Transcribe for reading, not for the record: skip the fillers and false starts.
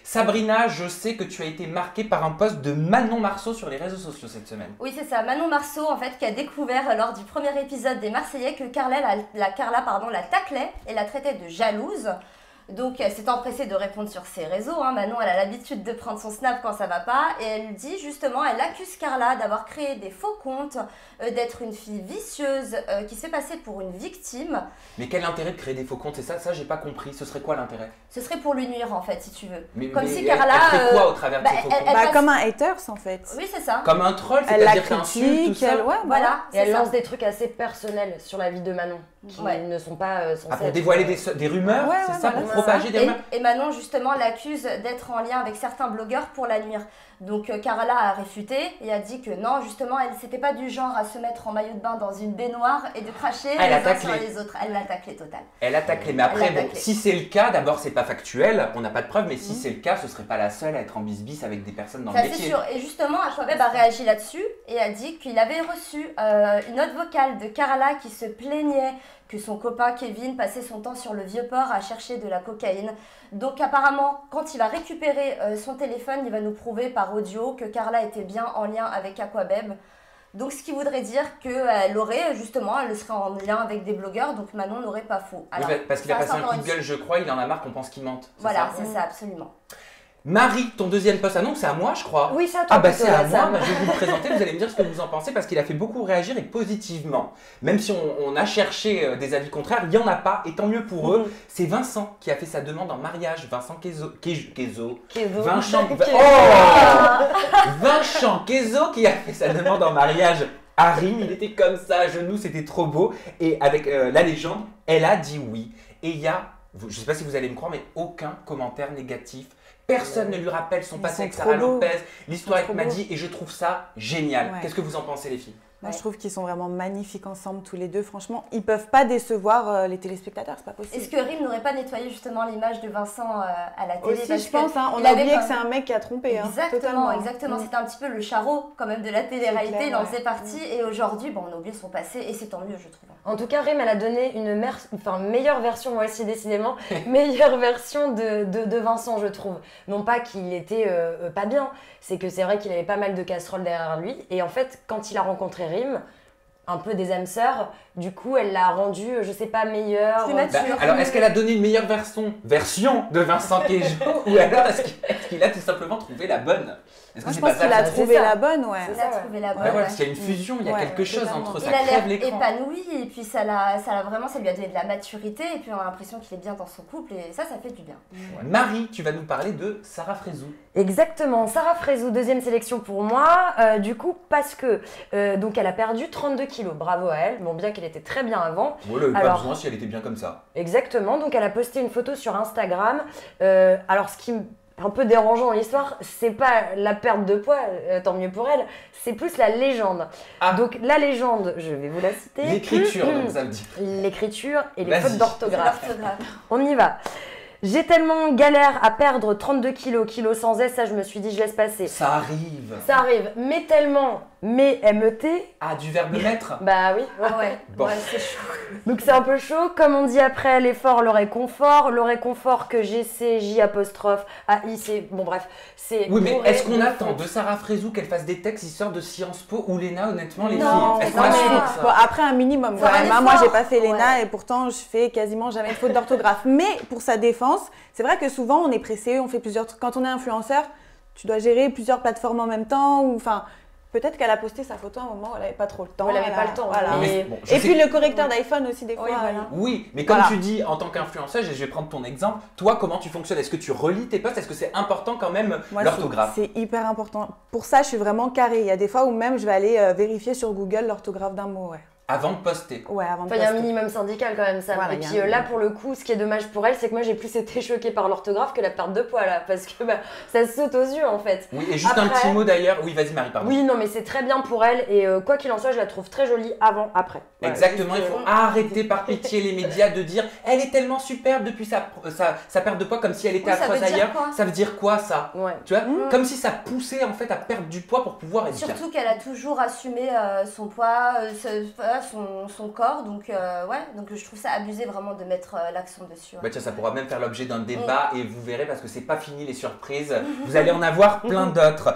Sabrina, je sais que tu as été marquée par un post de Manon Marceau sur les réseaux sociaux cette semaine. Oui, c'est ça. Manon Marceau, en fait, qui a découvert lors du premier épisode des Marseillais que Carla la taclait et la traitait de jalouse. Donc, elle s'est empressée de répondre sur ses réseaux. Manon, elle a l'habitude de prendre son snap quand ça va pas. Et elle dit justement, elle accuse Carla d'avoir créé des faux comptes, d'être une fille vicieuse qui se fait passer pour une victime. Mais quel intérêt de créer des faux comptes? C'est ça, j'ai pas compris. Ce serait quoi l'intérêt? Ce serait pour lui nuire, en fait, si tu veux. Mais si Carla. Elle fait quoi au travers de ces faux comptes? Comme un haters, en fait. Oui, c'est ça. Comme un troll, c'est-à-dire qu'elle insulte, tout ça. Voilà. Et elle lance des trucs assez personnels sur la vie de Manon, qui ne sont pas censés pour dévoiler des rumeurs, c'est ça, pour propager des rumeurs. Et Manon, justement, l'accuse d'être en lien avec certains blogueurs pour la nuire. Donc, Carla a réfuté et a dit que non, justement, elle n'était pas du genre à se mettre en maillot de bain dans une baignoire et de cracher les uns sur les autres. Elle l'a taclé total. Elle a taclé. Mais après, bon, si c'est le cas, d'abord, c'est pas factuel, on n'a pas de preuves, mais si c'est le cas, ce serait pas la seule à être en bis-bis avec des personnes dans le métier. C'est sûr. Et justement, Aquabeb a réagi là-dessus et a dit qu'il avait reçu une note vocale de Carla qui se plaignait que son copain Kevin passait son temps sur le Vieux-Port à chercher de la cocaïne. Donc apparemment, quand il va récupérer son téléphone, il va nous prouver par audio que Carla était bien en lien avec Aquabeb. Donc ce qui voudrait dire qu'elle aurait justement, elle serait en lien avec des blogueurs, donc Manon n'aurait pas faux. Alors, parce qu'il a passé un coup de gueule, je crois, il en a marre qu'on pense qu'il mente. Voilà, c'est ça, absolument. Marie, ton deuxième post, non, c'est à moi je crois. Oui, c'est à toi. C'est à moi, je vais vous le présenter, vous allez me dire ce que vous en pensez parce qu'il a fait beaucoup réagir et positivement. Même si on a cherché des avis contraires, il n'y en a pas et tant mieux pour eux. C'est Vincent qui a fait sa demande en mariage, Vincent Quezzo qui a fait sa demande en mariage à Rime, il était comme ça, à genoux, c'était trop beau. Et avec la légende, elle a dit oui. Et il y a, je ne sais pas si vous allez me croire, mais aucun commentaire négatif. Personne ne lui rappelle son passé avec Sarah Lopez, l'histoire avec Maddy, et je trouve ça génial. Qu'est-ce que vous en pensez, les filles? Moi, je trouve qu'ils sont vraiment magnifiques ensemble, tous les deux. Franchement, ils peuvent pas décevoir les téléspectateurs, c'est pas possible. Est-ce que Rime n'aurait pas nettoyé justement l'image de Vincent à la télé? Aussi, je pense, on a oublié que c'est un mec qui a trompé. Exactement. C'était un petit peu le charreau quand même de la télé-réalité, il en faisait partie. Et aujourd'hui, on a oublié son passé et c'est tant mieux, je trouve. En tout cas, Rime, elle a donné une meilleure version, moi aussi décidément, meilleure version de Vincent, je trouve. Non pas qu'il était pas bien, c'est que c'est vrai qu'il avait pas mal de casseroles derrière lui. Et en fait, quand il a rencontré Rime, un peu des âmes sœurs, du coup elle l'a rendu, je sais pas, meilleure. Plus mature. Alors est-ce qu'elle a donné une meilleure version de Vincent Quezzo ou alors est-ce qu'il a tout simplement trouvé la bonne? Moi, je pense qu'il a trouvé la bonne, Il a trouvé la bonne. Parce qu'il y a une fusion, il y a quelque chose entre ça. Il a l'air épanoui et puis ça lui a donné de la maturité et puis on a l'impression qu'il est bien dans son couple et ça fait du bien. Marie, tu vas nous parler de Sarah Frézou. Exactement, Sarah Frézou, deuxième sélection pour moi, du coup parce que donc elle a perdu 32 kilos, bravo à elle, bon bien qu'elle était très bien avant. Pas besoin si elle était bien comme ça. Exactement, donc elle a posté une photo sur Instagram, alors ce qui un peu dérangeant dans l'histoire, c'est pas la perte de poids, tant mieux pour elle, c'est plus la légende. Donc la légende, je vais vous la citer. L'écriture, donc ça veut dire. L'écriture et les fautes d'orthographe. On y va. J'ai tellement galère à perdre 32 kilos sans S, ça je me suis dit je laisse passer. Ça arrive. Ça arrive, mais tellement, mais MET. Ah, du verbe mettre. Bah oui. Bon. C'est chaud. Donc c'est un peu chaud, comme on dit après l'effort, le réconfort que GCJ apostrophe AI, c'est bon bref, c'est. Oui mais est-ce qu'on attend de Sarah Frézou qu'elle fasse des textes histoire de Sciences Po ou l'ENA honnêtement les filles? Est-ce qu'on assure ça? Bon, après un minimum quand même. Moi j'ai pas fait l'ENA et pourtant je fais quasiment jamais de faute d'orthographe. Mais pour sa défense, c'est vrai que souvent on est pressé, on fait plusieurs trucs. Quand on est influenceur, tu dois gérer plusieurs plateformes en même temps ou enfin. Peut-être qu'elle a posté sa photo à un moment où elle n'avait pas trop le temps. Elle n'avait pas le temps. Voilà. Et puis le correcteur d'iPhone aussi des fois. Oui, mais comme tu dis en tant qu'influenceuse, et je vais prendre ton exemple, toi comment tu fonctionnes? Est-ce que tu relis tes posts? Est-ce que c'est important quand même l'orthographe? C'est hyper important. Pour ça, je suis vraiment carrée. Il y a des fois où même je vais aller vérifier sur Google l'orthographe d'un mot. Avant de poster. Ouais, avant de poster. Il y a un minimum syndical quand même, ça. Voilà, et puis là, pour le coup, ce qui est dommage pour elle, c'est que moi, j'ai plus été choquée par l'orthographe que la perte de poids, là. Parce que ça saute aux yeux, en fait. Oui, et juste un petit mot d'ailleurs. Oui, vas-y, Marie, pardon. Oui, non, mais c'est très bien pour elle. Et quoi qu'il en soit, je la trouve très jolie avant, après. Voilà, exactement, il faut arrêter par pitié les médias de dire « Elle est tellement superbe depuis sa perte de poids comme si elle était affreuse ailleurs. » Ça veut dire quoi, ça? Tu vois, comme si ça poussait en fait à perdre du poids pour pouvoir être Surtout qu'elle a toujours assumé son poids. voilà, son corps. Donc, ouais, donc je trouve ça abusé vraiment de mettre l'accent dessus. Ouais. Bah tiens, ça pourra même faire l'objet d'un débat et vous verrez parce que c'est pas fini les surprises. Vous allez en avoir plein d'autres.